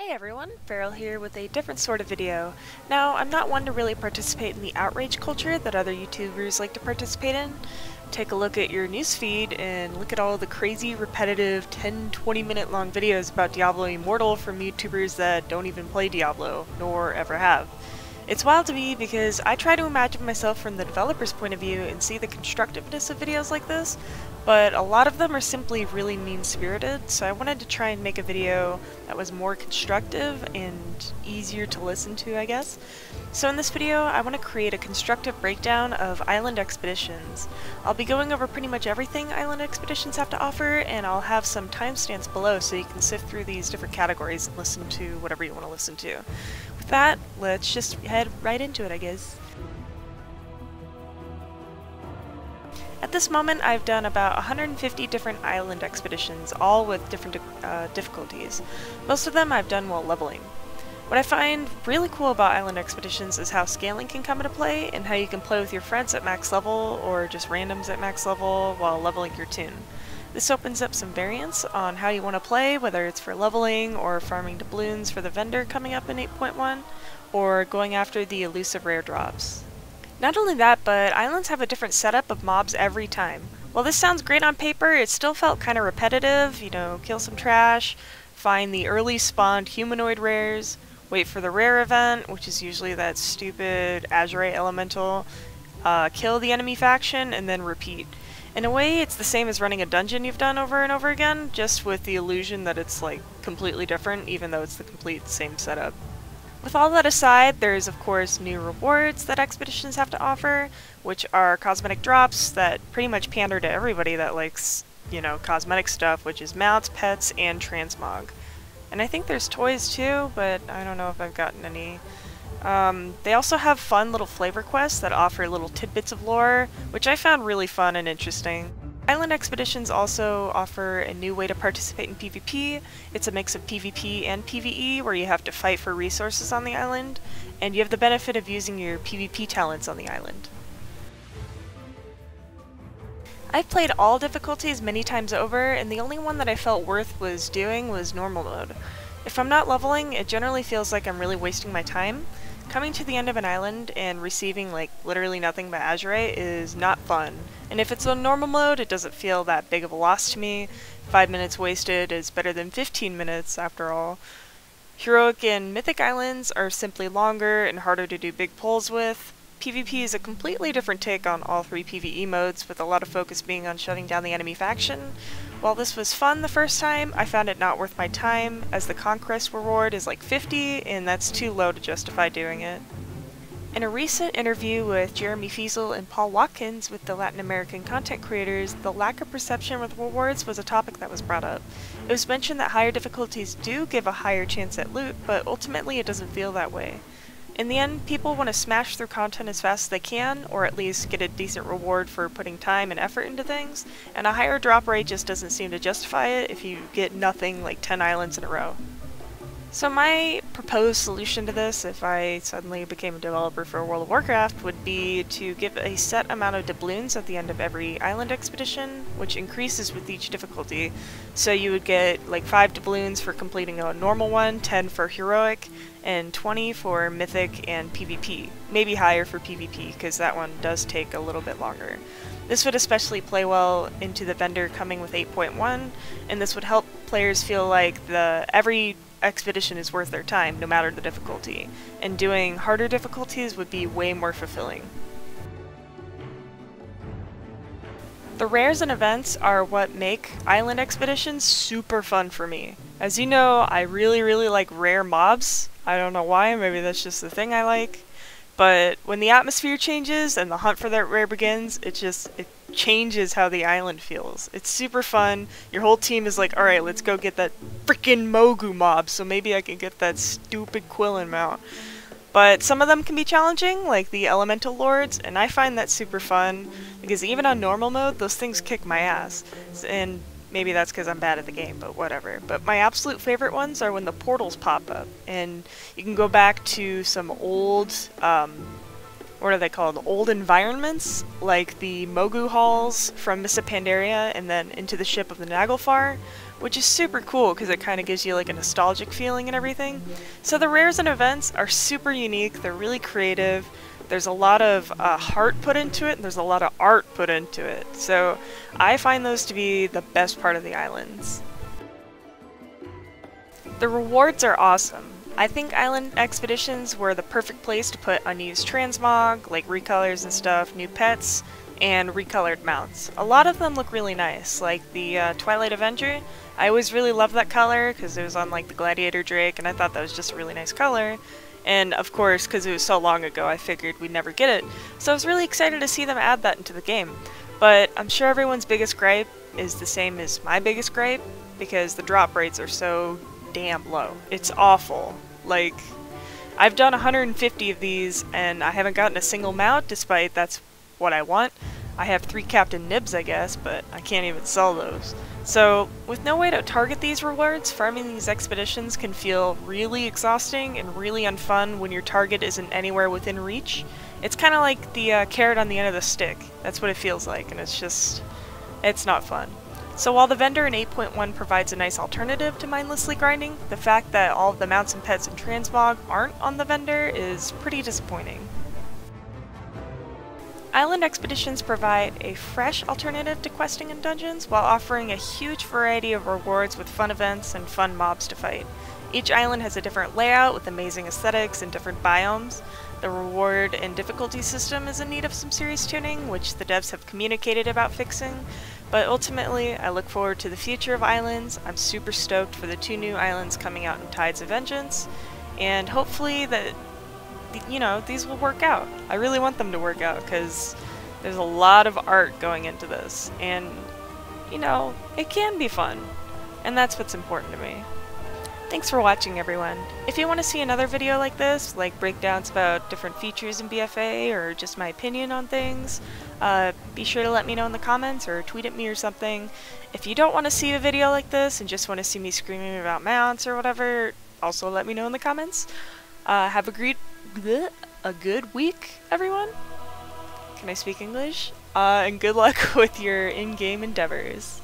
Hey everyone, Farrell here with a different sort of video. Now, I'm not one to really participate in the outrage culture that other YouTubers like to participate in. Take a look at your newsfeed and look at all the crazy, repetitive, 10-20 minute long videos about Diablo Immortal from YouTubers that don't even play Diablo, nor ever have. It's wild to me because I try to imagine myself from the developer's point of view and see the constructiveness of videos like this, but a lot of them are simply really mean-spirited, so I wanted to try and make a video that was more constructive and easier to listen to, I guess. So in this video, I want to create a constructive breakdown of island expeditions. I'll be going over pretty much everything island expeditions have to offer, and I'll have some timestamps below so you can sift through these different categories and listen to whatever you want to listen to. With that, let's just head right into it, I guess. At this moment, I've done about 150 different island expeditions, all with different difficulties. Most of them I've done while leveling. What I find really cool about island expeditions is how scaling can come into play, and how you can play with your friends at max level, or just randoms at max level, while leveling your toon. This opens up some variance on how you want to play, whether it's for leveling, or farming doubloons for the vendor coming up in 8.1, or going after the elusive rare drops. Not only that, but islands have a different setup of mobs every time. While this sounds great on paper, it still felt kind of repetitive, you know, kill some trash, find the early spawned humanoid rares, wait for the rare event, which is usually that stupid Azurite elemental, kill the enemy faction, and then repeat. In a way, it's the same as running a dungeon you've done over and over again, just with the illusion that it's like completely different, even though it's the complete same setup. With all that aside, there's of course new rewards that expeditions have to offer, which are cosmetic drops that pretty much pander to everybody that likes, you know, cosmetic stuff, which is mounts, pets, and transmog. And I think there's toys too, but I don't know if I've gotten any. They also have fun little flavor quests that offer little tidbits of lore, which I found really fun and interesting. Island expeditions also offer a new way to participate in PvP. It's a mix of PvP and PvE, where you have to fight for resources on the island, and you have the benefit of using your PvP talents on the island. I've played all difficulties many times over, and the only one that I felt worth doing was normal mode. If I'm not leveling, it generally feels like I'm really wasting my time. Coming to the end of an island and receiving like literally nothing but Azurite is not fun, and if it's on normal mode it doesn't feel that big of a loss to me. 5 minutes wasted is better than 15 minutes after all. Heroic and Mythic islands are simply longer and harder to do big pulls with. PvP is a completely different take on all three PvE modes, with a lot of focus being on shutting down the enemy faction. While this was fun the first time, I found it not worth my time, as the Conquest reward is like 50, and that's too low to justify doing it. In a recent interview with Jeremy Fiesel and Paul Watkins with the Latin American content creators, the lack of perception with rewards was a topic that was brought up. It was mentioned that higher difficulties do give a higher chance at loot, but ultimately it doesn't feel that way. In the end, people want to smash through content as fast as they can, or at least get a decent reward for putting time and effort into things, and a higher drop rate just doesn't seem to justify it if you get nothing like 10 islands in a row. So my proposed solution to this, if I suddenly became a developer for World of Warcraft, would be to give a set amount of doubloons at the end of every island expedition, which increases with each difficulty. So you would get like 5 doubloons for completing a normal one, 10 for heroic, and 20 for mythic and PvP. Maybe higher for PvP, because that one does take a little bit longer. This would especially play well into the vendor coming with 8.1, and this would help players feel like every expedition is worth their time, no matter the difficulty, and doing harder difficulties would be way more fulfilling. The rares and events are what make island expeditions super fun for me. As you know, I really like rare mobs. I don't know why, maybe that's just the thing I like. But when the atmosphere changes and the hunt for that rare begins, it changes how the island feels. It's super fun. Your whole team is like, alright, let's go get that frickin' Mogu mob, so maybe I can get that stupid Quillen mount. But some of them can be challenging, like the Elemental Lords, and I find that super fun, because even on normal mode, those things kick my ass. And maybe that's because I'm bad at the game, but whatever. But my absolute favorite ones are when the portals pop up, and you can go back to some old, what are they called? Old environments, like the Mogu halls from Mists of Pandaria, and then into the ship of the Naglfar, which is super cool because it kind of gives you like a nostalgic feeling and everything. So the rares and events are super unique, they're really creative, there's a lot of heart put into it, and there's a lot of art put into it. So I find those to be the best part of the islands. The rewards are awesome. I think island expeditions were the perfect place to put unused transmog, like recolors and stuff, new pets, and recolored mounts. A lot of them look really nice, like the Twilight Avenger. I always really loved that color because it was on like the Gladiator Drake, and I thought that was just a really nice color. And of course, because it was so long ago, I figured we'd never get it. So I was really excited to see them add that into the game. But I'm sure everyone's biggest gripe is the same as my biggest gripe, because the drop rates are so damn low. It's awful. Like, I've done 150 of these, and I haven't gotten a single mount, despite that's what I want. I have 3 Captain Nibs, I guess, but I can't even sell those. So, with no way to target these rewards, farming these expeditions can feel really exhausting and really unfun when your target isn't anywhere within reach. It's kind of like the carrot on the end of the stick. That's what it feels like, and it's not fun. So while the vendor in 8.1 provides a nice alternative to mindlessly grinding, the fact that all of the mounts and pets and transmog aren't on the vendor is pretty disappointing. Island expeditions provide a fresh alternative to questing and dungeons while offering a huge variety of rewards with fun events and fun mobs to fight. Each island has a different layout with amazing aesthetics and different biomes. The reward and difficulty system is in need of some serious tuning, which the devs have communicated about fixing, but ultimately I look forward to the future of islands. I'm super stoked for the 2 new islands coming out in Tides of Vengeance, and hopefully that, you know, these will work out. I really want them to work out because there's a lot of art going into this, and, you know, it can be fun, and that's what's important to me. Thanks for watching, everyone. If you want to see another video like this, like breakdowns about different features in BFA or just my opinion on things, be sure to let me know in the comments or tweet at me or something. If you don't want to see a video like this and just want to see me screaming about mounts or whatever, also let me know in the comments. Have a good week, everyone. Can I speak English? And good luck with your in-game endeavors.